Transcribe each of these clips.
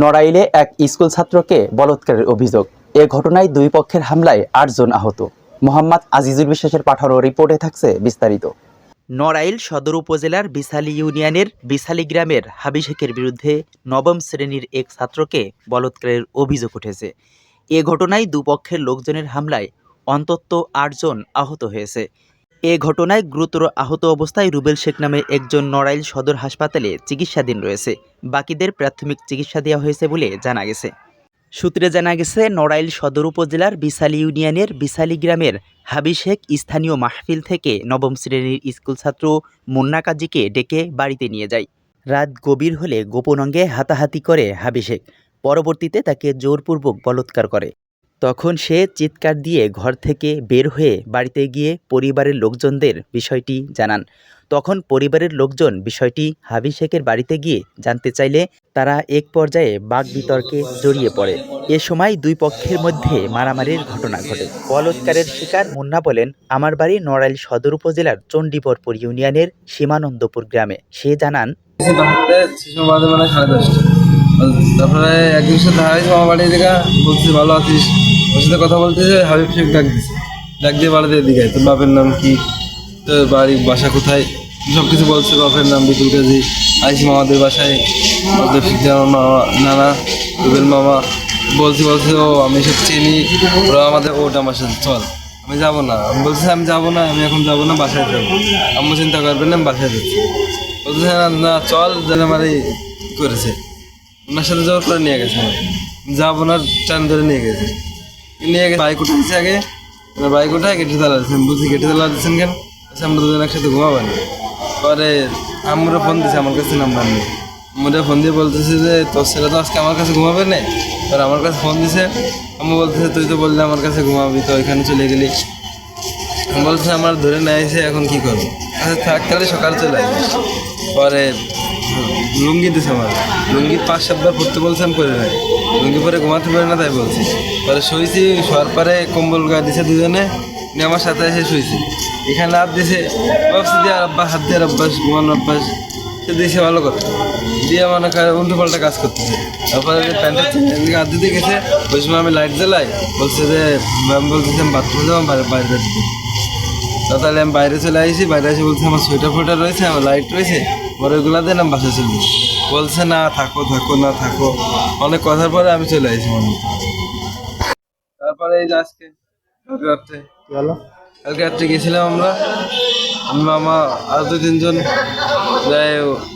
নড়াইলে এক স্কুল ছাত্রকে বলাৎকারের অভিযোগ। এ ঘটনায় দুই পক্ষের হামলায় ৮ জন আহত। মোহাম্মদ আজিজুল বিশ্বাসের পাঠানো রিপোর্টে থাকছে বিস্তারিত। নড়াইল সদর উপজেলার বিশালী ইউনিয়নের বিশালী গ্রামের হাবি শেখের বিরুদ্ধে নবম শ্রেণীর এক ছাত্রকে বলাৎকারের অভিযোগ উঠেছে। এ ঘটনায় দুপক্ষের লোকজনের হামলায় অন্তত ৮ জন আহত হয়েছে। এ ঘটনায় গুরুতর আহত অবস্থায় রুবেল শেখ নামে একজন নড়াইল সদর হাসপাতালে চিকিৎসাধীন রয়েছে। বাকিদের প্রাথমিক চিকিৎসা দেওয়া হয়েছে বলে জানা গেছে। সূত্রে জানা গেছে, নড়াইল সদর উপজেলার বিশালী ইউনিয়নের বিশালী গ্রামের হাবি শেখ স্থানীয় মাহফিল থেকে নবম শ্রেণীর স্কুল ছাত্র মুন্না কাজীকে ডেকে বাড়িতে নিয়ে যায়। রাত গভীর হলে গোপন অঙ্গে হাতাহাতি করে হাবি শেখ। পরবর্তীতে তাকে জোরপূর্বক বলাৎকার করে। তখন সে চিৎকার দিয়ে ঘর থেকে বের হয়ে বাড়িতে গিয়ে পরিবারের লোকজনদের বিষয়টি জানান। তখন পরিবারের লোকজন বিষয়টি হাবি শেখের বাড়িতে গিয়ে জানতে চাইলে তারা এক পর্যায়ে বাকবিতর্কে জড়িয়ে পড়ে। এ সময় দুই পক্ষের মধ্যে মারামারির ঘটনা ঘটে। বলাৎকারের শিকার মুন্না বলেন, আমার বাড়ি নড়াইল সদর উপজেলার চণ্ডীবরপুর ইউনিয়নের সীমানন্দপুর গ্রামে। সে জানান, তারপরে একদিন সাথে হারাইছি আমার বাড়ির দিকে, বলছি ভালো আছিস, ওর সাথে কথা বলতেছে। হাবিব শেখ ডাক দিয়ে বাড়িতে দিকে, তোর বাপের নাম কি, তোর বাড়ি বাসা কোথায়, সব কিছু বলছে। বাপের নাম বিপুল কাজী, আইসি মামাদের বাসায়, ওদের নানা রুবেল মামা। বলছি ও আমি সব চিনি, ওরা আমাদের ওটা আমার সাথে চল। আমি যাবো না, আমি বলছি আমি যাবো না, আমি এখন যাবো না, বাসায় যাবো। আম্মু চিন্তা করবেন না, আমি বাসায় যাচ্ছি। বলছে না চল, যেন আমার এই করেছে ওনার সাথে জোর করে নিয়ে গেছে। যাবো না, টান ধরে নিয়ে গেছে। বাইক উঠাইছে আগে, বাইক উঠায় গেটে তালা দিচ্ছেন। বলছি গেটে তালা দিচ্ছেন কেন? আমরা দুজন একসাথে ঘুমাবেন। পরে আম্মুরা ফোন দিছে, আমার কাছে নাম্বার নেই। আম্মুরা ফোন দিয়ে বলতেছে যে তোর ছেলে তো আজকে আমার কাছে ঘুমাবে না। এবার আমার কাছে ফোন দিছে, আম্মু বলতেছে তুই তো বললে আমার কাছে ঘুমাবি, তো ওইখানে চলে গেলি। বলছে আমার ধরে নিয়ে এসে এখন কী করবো? আচ্ছা থাক, তাহলে সকালে চলে আসিস। পরে লুঙ্গি দিছে আমার, লুঙ্গি 5-7 বার পড়তে বলছে, আমি পরে নাই। লুঙ্গি পরে ঘুমাতে পারি না, তাই বলছি। পরে শুয়েছি, শোয়ার পরে কম্বল গায়ে দিছে দুজনে, নিয়ে আমার সাথে এসে শুয়েছি। এখানে হাত দিছে, ভাবছি দিয়ে আব্বাস হাত দিয়ে অভ্যাস, ঘুমানোর অভ্যাস সে দিয়েছে ভালো করে, দিয়ে মনে করে উল্টো পাল্টা কাজ করতেছে। তারপরে প্যান্টের দিকে হাত দিতে গেছে, ওই সময় আমি লাইট জ্বালাই, বলছে যে ম্যাম বলতেছে আমি বাথরুমে যাবো, বাইরে দিতে। তাহলে আমি বাইরে চলে আসি, বাইরে এসে বলছে আমার সোয়েটার রয়েছে, আমার লাইট রয়েছে, পরে ওইগুলা দেন আমি বাসায় চলে যাই। বলছে না থাকো না থাকো, অনেক কথার পরে আমি চলে আসি মনে। তারপরে এই যে আজকে কালকে রাত্রে গেছিলাম আমরা, আমি মামা আর 2-3 জন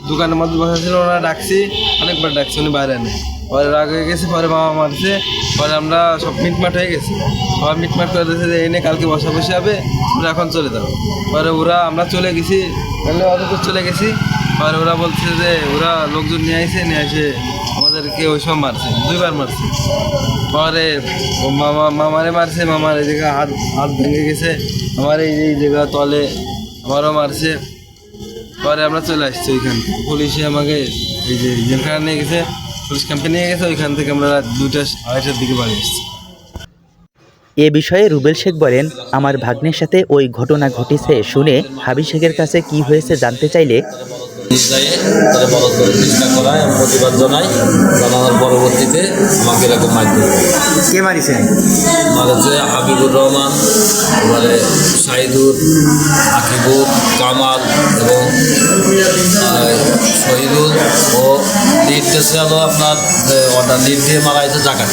দোকানের মধ্যে বসা ছিল, ওরা ডাকছি, অনেকবার ডাকছি, উনি বাইরে নেই। পরে রাগ হয়ে গেছে, পরে মামা মারছে। পরে আমরা সব মিটমাট হয়ে গেছি, সবাই মিটমাট করে দিয়েছে যে এনে কালকে বসে হবে, ওরা এখন চলে যাবো। পরে আমরা চলে গেছি, অত চলে গেছি। পরে ওরা বলছে যে ওরা লোকজন নিয়ে এসে আমাদেরকে ওই সব মারছে, 2বার মারছে। পরে মামারে মারছে, মামার এই জায়গা হাত ভেঙে গেছে, আমার এই জায়গা তলে আমারও মারছে। পরে আমরা চলে আসছি ওইখান থেকে, পুলিশে আমাকে এই যে জেলখানা নিয়ে গেছে, পুলিশ ক্যাম্পে নিয়ে গেছে। ওইখান থেকে আমরা রাত 2টা-2:30টার দিকে বাড়ি এসেছি। এ বিষয়ে রুবেল শেখ বলেন, আমার ভাগ্নের সাথে ওই ঘটনা ঘটেছে শুনে হাবি শেখের কাছে কি হয়েছে জানতে চাইলে প্রতিবাদ জানানোর পরবর্তীতে আমাকে এরকম মারধর। কে মারিছে? মারেছে হাবিবুর রহমান, এবারে শাহিদুর, আকিবুর, কামাল এবং শহীদুল, ও লিড দিয়েছে হলো আপনার অর্ডার লিড দিয়ে মারা হয়েছে জাকাত।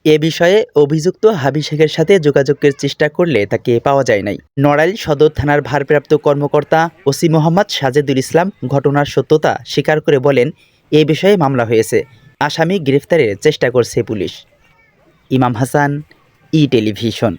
এ বিষয়ে অভিযুক্ত হাবি শেখের সাথে যোগাযোগের চেষ্টা করলে তাকে পাওয়া যায় নাই। নড়াইল সদর থানার ভারপ্রাপ্ত কর্মকর্তা ওসি মোহাম্মদ সাজেদুল ইসলাম ঘটনার সত্যতা স্বীকার করে বলেন, এ বিষয়ে মামলা হয়েছে, আসামি গ্রেফতারের চেষ্টা করছে পুলিশ। ইমাম হাসান, ই টেলিভিশন।